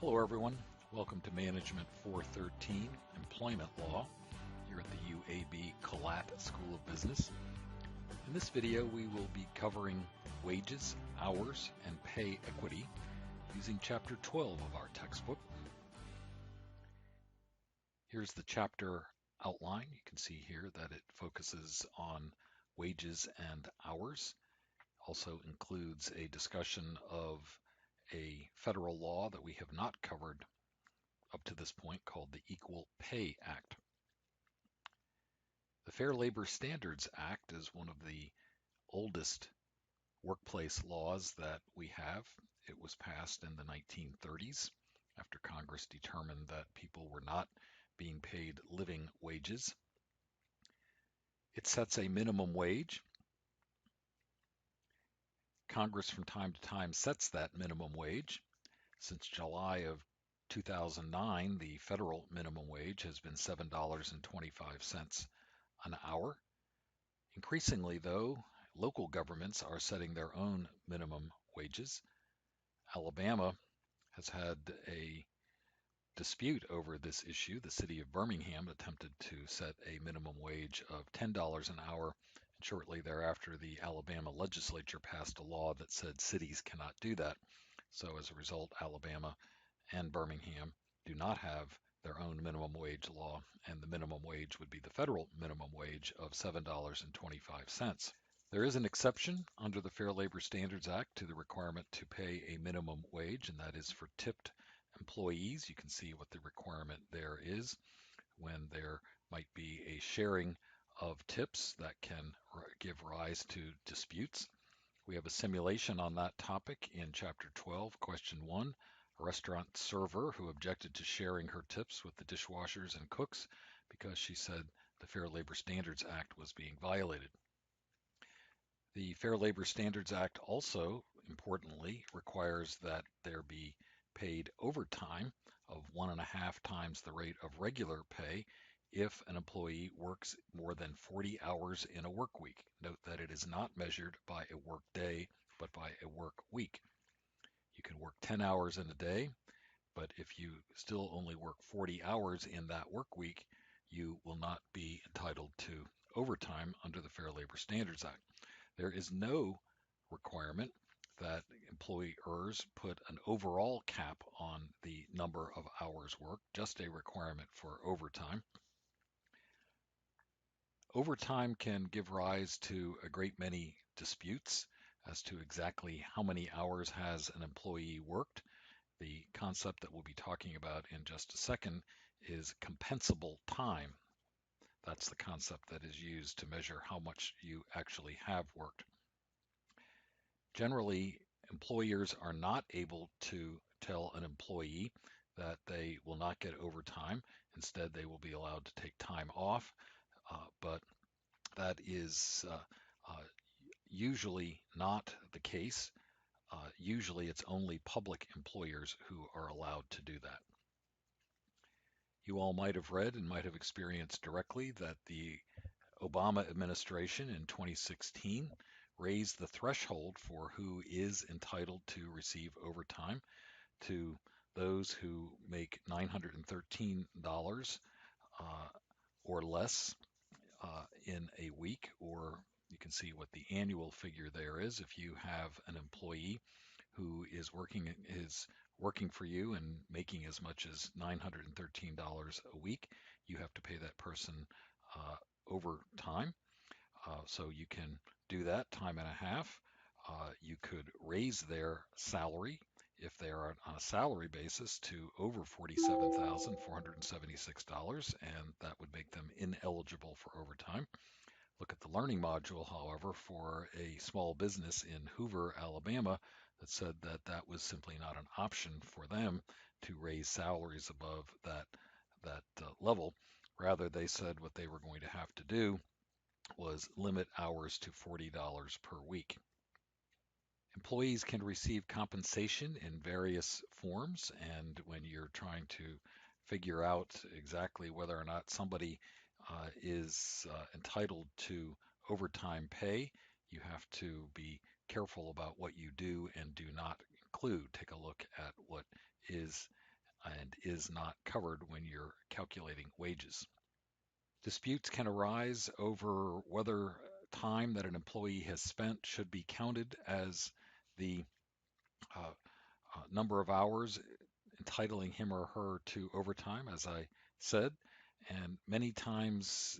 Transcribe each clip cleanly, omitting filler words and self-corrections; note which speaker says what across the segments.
Speaker 1: Hello everyone, welcome to Management 413 Employment Law here at the UAB Collat School of Business. In this video we will be covering wages, hours, and pay equity using Chapter 12 of our textbook. Here's the chapter outline. You can see here that it focuses on wages and hours. Also includes a discussion of a federal law that we have not covered up to this point called the Equal Pay Act. The Fair Labor Standards Act is one of the oldest workplace laws that we have. It was passed in the 1930s after Congress determined that people were not being paid living wages. It sets a minimum wage. Congress from time to time sets that minimum wage. Since July of 2009, the federal minimum wage has been $7.25 an hour. Increasingly, though, local governments are setting their own minimum wages. Alabama has had a dispute over this issue. The city of Birmingham attempted to set a minimum wage of $10 an hour. And shortly thereafter, the Alabama legislature passed a law that said cities cannot do that. So as a result, Alabama and Birmingham do not have their own minimum wage law, and the minimum wage would be the federal minimum wage of $7.25. There is an exception under the Fair Labor Standards Act to the requirement to pay a minimum wage, and that is for tipped employees. You can see what the requirement there is when there might be a sharing of tips that can give rise to disputes. We have a simulation on that topic in Chapter 12, Question 1. A restaurant server who objected to sharing her tips with the dishwashers and cooks because she said the Fair Labor Standards Act was being violated. The Fair Labor Standards Act also, importantly, requires that there be paid overtime of 1.5 times the rate of regular pay if an employee works more than 40 hours in a work week. Note that it is not measured by a work day, but by a work week. You can work 10 hours in a day, but if you still only work 40 hours in that work week, you will not be entitled to overtime under the Fair Labor Standards Act. There is no requirement that employers put an overall cap on the number of hours worked, just a requirement for overtime. Overtime can give rise to a great many disputes as to exactly how many hours has an employee worked. The concept that we'll be talking about in just a second is compensable time. That's the concept that is used to measure how much you actually have worked. Generally, employers are not able to tell an employee that they will not get overtime. Instead, they will be allowed to take time off, but that is usually not the case. Usually, it's only public employers who are allowed to do that. You all might have read and might have experienced directly that the Obama administration in 2016 raised the threshold for who is entitled to receive overtime to those who make $913 or less in a week, or you can see what the annual figure there is. If you have an employee who is working for you and making as much as $913 a week, you have to pay that person overtime. So you can do that time and a half. You could raise their salary if they are on a salary basis to over $47,476, and that would make them ineligible for overtime. Look at the learning module, however, for a small business in Hoover, Alabama, that said that that was simply not an option for them to raise salaries above that level. Rather, they said what they were going to have to do was limit hours to $40 per week. Employees can receive compensation in various forms, and when you're trying to figure out exactly whether or not somebody is entitled to overtime pay, you have to be careful about what you do and do not include. Take a look at what is and is not covered when you're calculating wages. Disputes can arise over whether time that an employee has spent should be counted as the uh, number of hours entitling him or her to overtime, as I said. And many times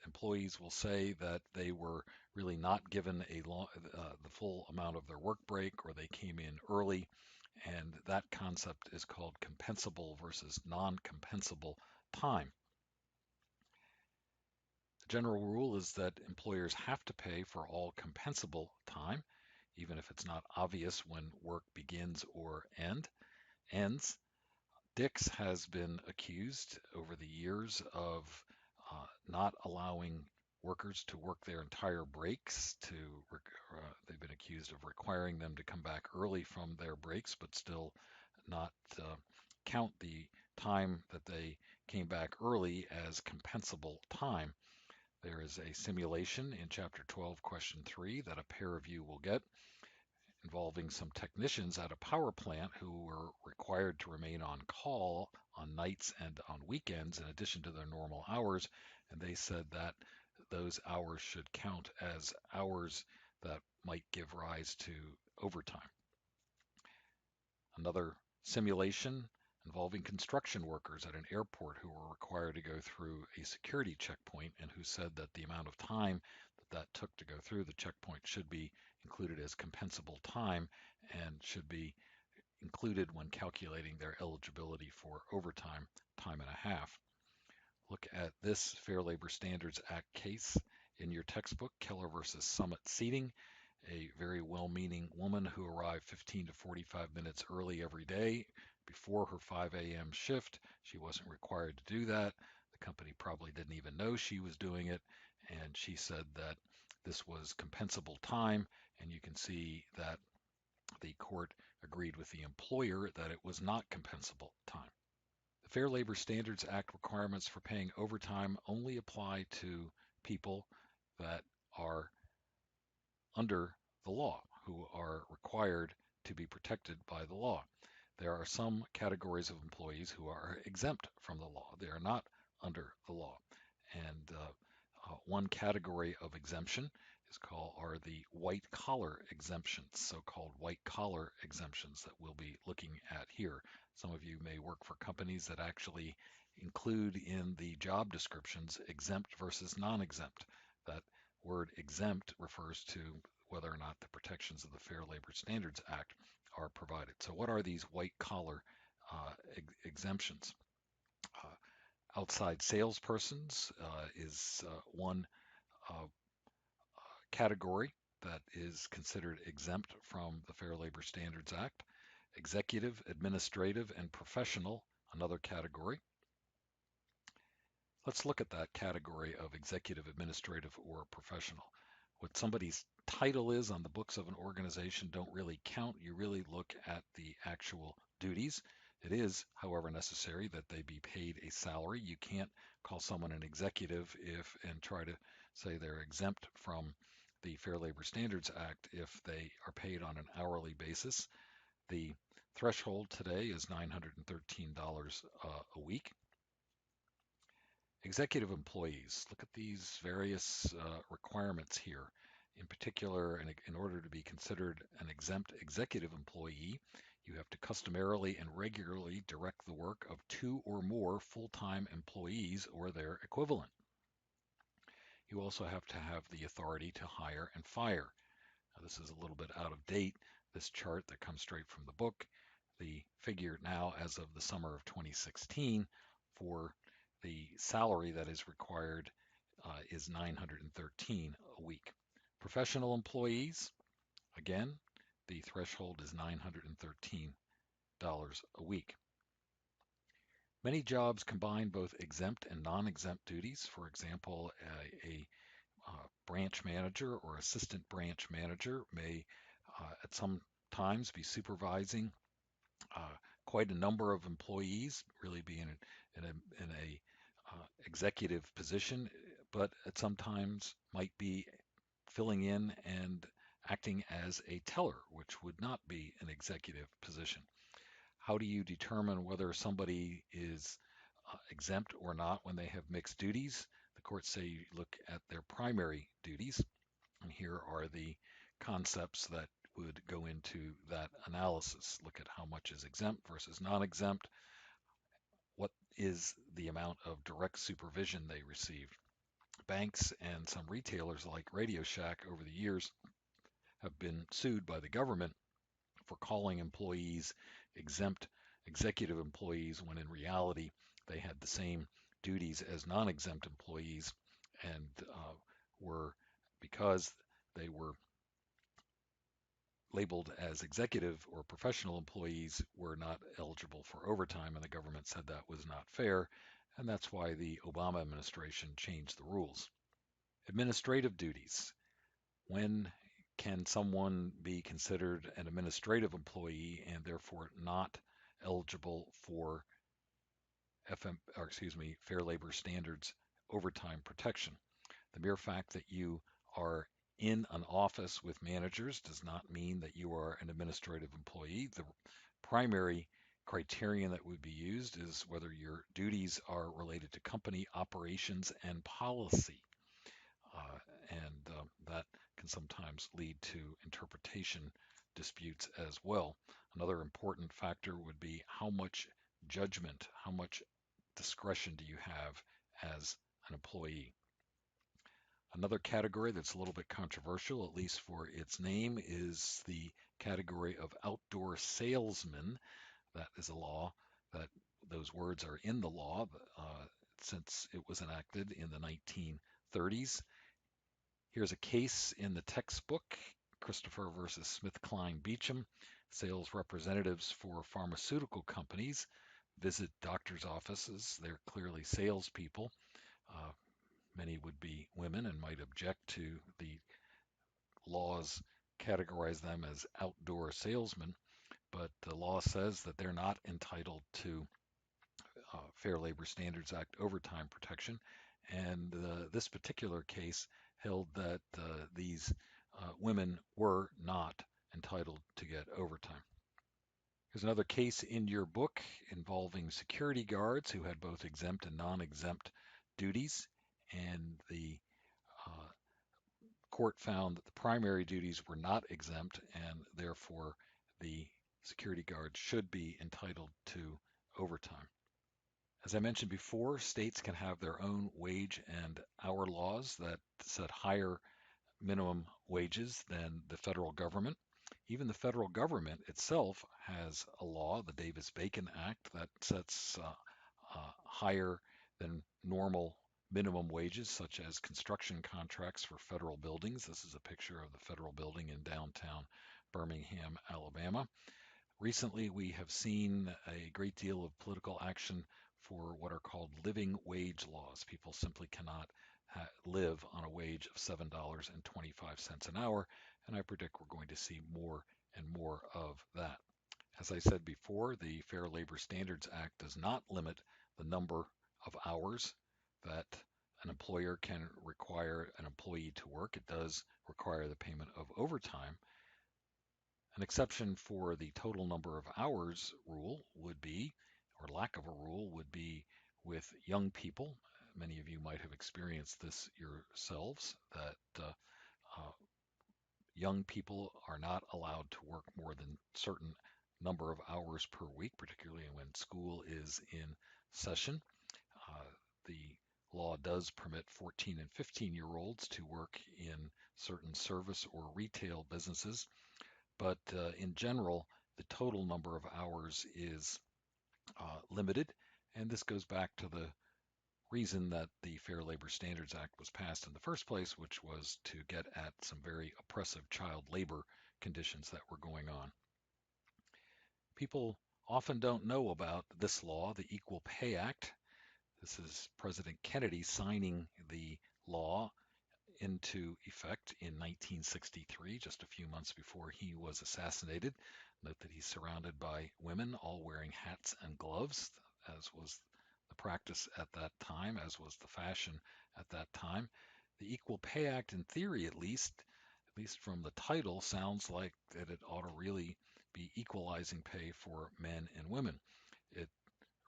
Speaker 1: employees will say that they were really not given the full amount of their work break, or they came in early. And that concept is called compensable versus non-compensable time. The general rule is that employers have to pay for all compensable time, even if it's not obvious when work begins or ends. Dix has been accused over the years of not allowing workers to work their entire breaks. They've been accused of requiring them to come back early from their breaks, but still not count the time that they came back early as compensable time. There is a simulation in Chapter 12, Question 3 that a peer review will get, involving some technicians at a power plant who were required to remain on call on nights and on weekends in addition to their normal hours. And they said that those hours should count as hours that might give rise to overtime. Another simulation involving construction workers at an airport who were required to go through a security checkpoint and who said that the amount of time that took to go through the checkpoint should be included as compensable time and should be included when calculating their eligibility for overtime, time and a half. Look at this Fair Labor Standards Act case in your textbook, Keller versus Summit Seating. A very well-meaning woman who arrived 15 to 45 minutes early every day before her 5 a.m. shift. She wasn't required to do that. The company probably didn't even know she was doing it, and she said that this was compensable time, and you can see that the court agreed with the employer that it was not compensable time. The Fair Labor Standards Act requirements for paying overtime only apply to people that are under the law, who are required to be protected by the law. There are some categories of employees who are exempt from the law. They are not under the law. And one category of exemption are the white collar exemptions, so-called white collar exemptions that we'll be looking at here. Some of you may work for companies that actually include in the job descriptions exempt versus non-exempt. That word exempt refers to whether or not the protections of the Fair Labor Standards Act are provided. So what are these white collar exemptions? Outside salespersons is one category that is considered exempt from the Fair Labor Standards Act. Executive, administrative, and professional, another category. Let's look at that category of executive, administrative, or professional. What somebody's title is on the books of an organization don't really count. You really look at the actual duties. It is, however, necessary that they be paid a salary. You can't call someone an executive and try to say they're exempt from the Fair Labor Standards Act if they are paid on an hourly basis. The threshold today is $913 a week. Executive employees, look at these various requirements here. In particular, in order to be considered an exempt executive employee, you have to customarily and regularly direct the work of 2 or more full-time employees or their equivalent. You also have to have the authority to hire and fire. Now, this is a little bit out of date, this chart that comes straight from the book. The figure now, as of the summer of 2016, for the salary that is required is $913 a week. Professional employees, again, the threshold is $913 a week. Many jobs combine both exempt and non-exempt duties. For example, a branch manager or assistant branch manager may at some times be supervising quite a number of employees, really be in a executive position, but at sometimes might be filling in and acting as a teller, which would not be an executive position. How do you determine whether somebody is exempt or not when they have mixed duties? The courts say you look at their primary duties, and here are the concepts that would go into that analysis. Look at how much is exempt versus non-exempt. What is the amount of direct supervision they receive? Banks and some retailers like Radio Shack over the years have been sued by the government for calling employees exempt executive employees when in reality they had the same duties as non-exempt employees and were, because they were labeled as executive or professional employees, were not eligible for overtime, and the government said that was not fair, and that's why the Obama administration changed the rules. Administrative duties. When can someone be considered an administrative employee and therefore not eligible for Fair Labor Standards overtime protection? The mere fact that you are in an office with managers does not mean that you are an administrative employee. The primary criterion that would be used is whether your duties are related to company operations and policy. That can sometimes lead to interpretation disputes as well. Another important factor would be how much judgment, how much discretion do you have as an employee. Another category that's a little bit controversial, at least for its name, is the category of outdoor salesman. That is a law that those words are in the law since it was enacted in the 1930s. Here's a case in the textbook, Christopher versus SmithKline Beecham. Sales representatives for pharmaceutical companies visit doctors' offices. They're clearly salespeople. Uh, Many would be women and might object to the laws categorize them as outdoor salesmen, but the law says that they're not entitled to Fair Labor Standards Act overtime protection. And this particular case held that these women were not entitled to get overtime. There's another case in your book involving security guards who had both exempt and non-exempt duties, and the uh, court found that the primary duties were not exempt, and therefore the security guards should be entitled to overtime. As I mentioned before, states can have their own wage and hour laws that set higher minimum wages than the federal government. Even the federal government itself has a law, the Davis-Bacon Act, that sets higher than normal minimum wages, such as construction contracts for federal buildings. This is a picture of the federal building in downtown Birmingham, Alabama. Recently, we have seen a great deal of political action for what are called living wage laws. People simply cannot live on a wage of $7.25 an hour, and I predict we're going to see more and more of that. As I said before, the Fair Labor Standards Act does not limit the number of hours that an employer can require an employee to work. It does require the payment of overtime. An exception for the total number of hours rule would be, or lack of a rule, would be with young people. Many of you might have experienced this yourselves, that young people are not allowed to work more than certain number of hours per week, particularly when school is in session. The law does permit 14 and 15-year-olds to work in certain service or retail businesses, but in general, the total number of hours is limited, and this goes back to the reason that the Fair Labor Standards Act was passed in the first place, which was to get at some very oppressive child labor conditions that were going on. People often don't know about this law, the Equal Pay Act. This is President Kennedy signing the law into effect in 1963, just a few months before he was assassinated. Note that he's surrounded by women, all wearing hats and gloves, as was the practice at that time, as was the fashion at that time. The Equal Pay Act, in theory at least from the title, sounds like that it ought to really be equalizing pay for men and women. It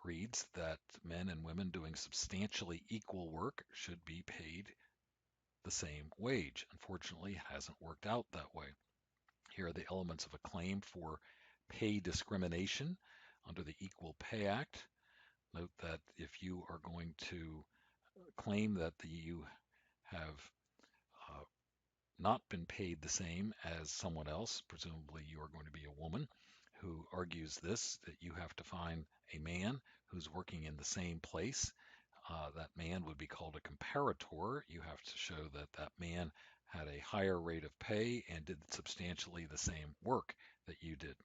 Speaker 1: reads that men and women doing substantially equal work should be paid the same wage. Unfortunately, it hasn't worked out that way. Here are the elements of a claim for pay discrimination under the Equal Pay Act. Note that if you are going to claim that you have not been paid the same as someone else, presumably you are going to be a woman who argues this, that you have to find a man who's working in the same place. That man would be called a comparator. You have to show that that man had a higher rate of pay and did substantially the same work that you did.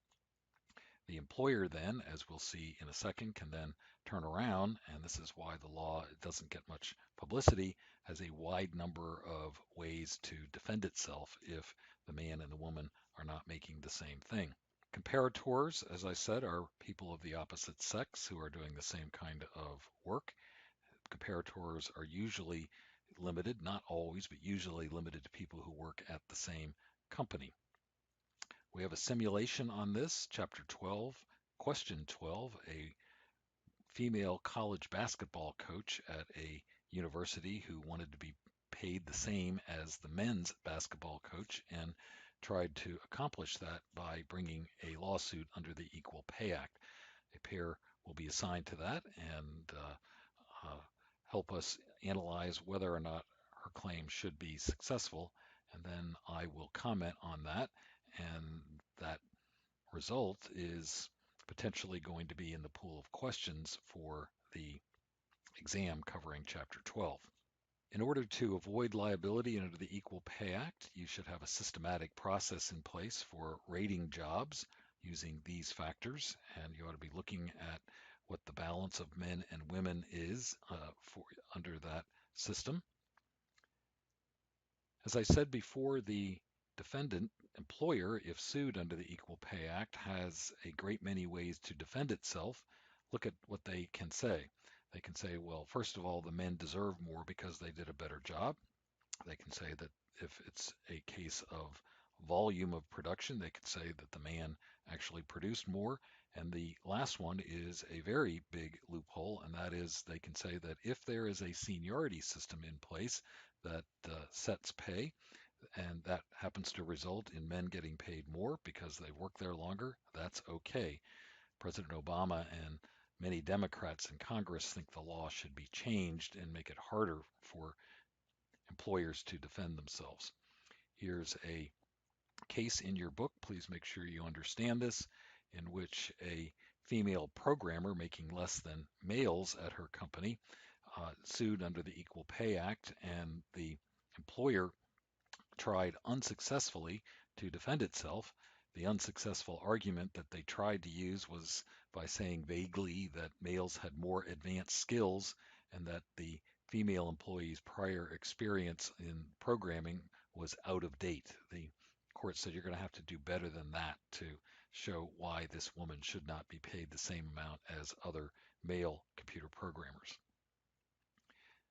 Speaker 1: The employer then, as we'll see in a second, can then turn around, and this is why the law doesn't get much publicity, has a wide number of ways to defend itself if the man and the woman are not making the same thing. Comparators, as I said, are people of the opposite sex who are doing the same kind of work. Comparators are usually limited, not always, but usually limited to people who work at the same company. We have a simulation on this, Chapter 12, Question 12. A female college basketball coach at a university who wanted to be paid the same as the men's basketball coach and tried to accomplish that by bringing a lawsuit under the Equal Pay Act. A pair will be assigned to that and help us analyze whether or not her claim should be successful, and then I will comment on that, and that result is potentially going to be in the pool of questions for the exam covering Chapter 12. In order to avoid liability under the Equal Pay Act, you should have a systematic process in place for rating jobs using these factors, and you ought to be looking at what the balance of men and women is under that system. As I said before, the defendant employer, if sued under the Equal Pay Act, has a great many ways to defend itself. Look at what they can say. They can say, well, first of all, the men deserve more because they did a better job. They can say that if it's a case of volume of production, they could say that the man actually produced more. And the last one is a very big loophole, and that is they can say that if there is a seniority system in place that sets pay, and that happens to result in men getting paid more because they've worked there longer, that's okay. President Obama and many Democrats in Congress think the law should be changed and make it harder for employers to defend themselves. Here's a case in your book, please make sure you understand this, in which a female programmer making less than males at her company sued under the Equal Pay Act, and the employer tried unsuccessfully to defend itself. The unsuccessful argument that they tried to use was by saying vaguely that males had more advanced skills and that the female employee's prior experience in programming was out of date. The court said you're going to have to do better than that to show why this woman should not be paid the same amount as other male computer programmers.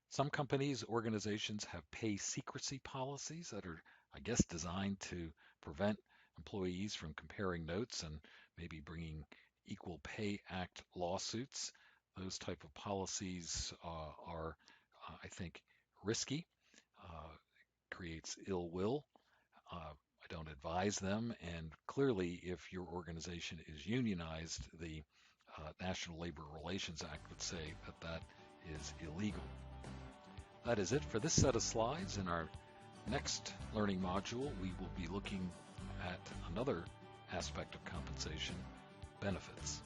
Speaker 1: Some companies, organizations have pay secrecy policies that are, I guess, designed to prevent employees from comparing notes and maybe bringing Equal Pay Act lawsuits. Those type of policies are, I think, risky, creates ill will. I don't advise them, and clearly if your organization is unionized, the National Labor Relations Act would say that that is illegal. That is it for this set of slides. In our next learning module, we will be looking at another aspect of compensation, benefits.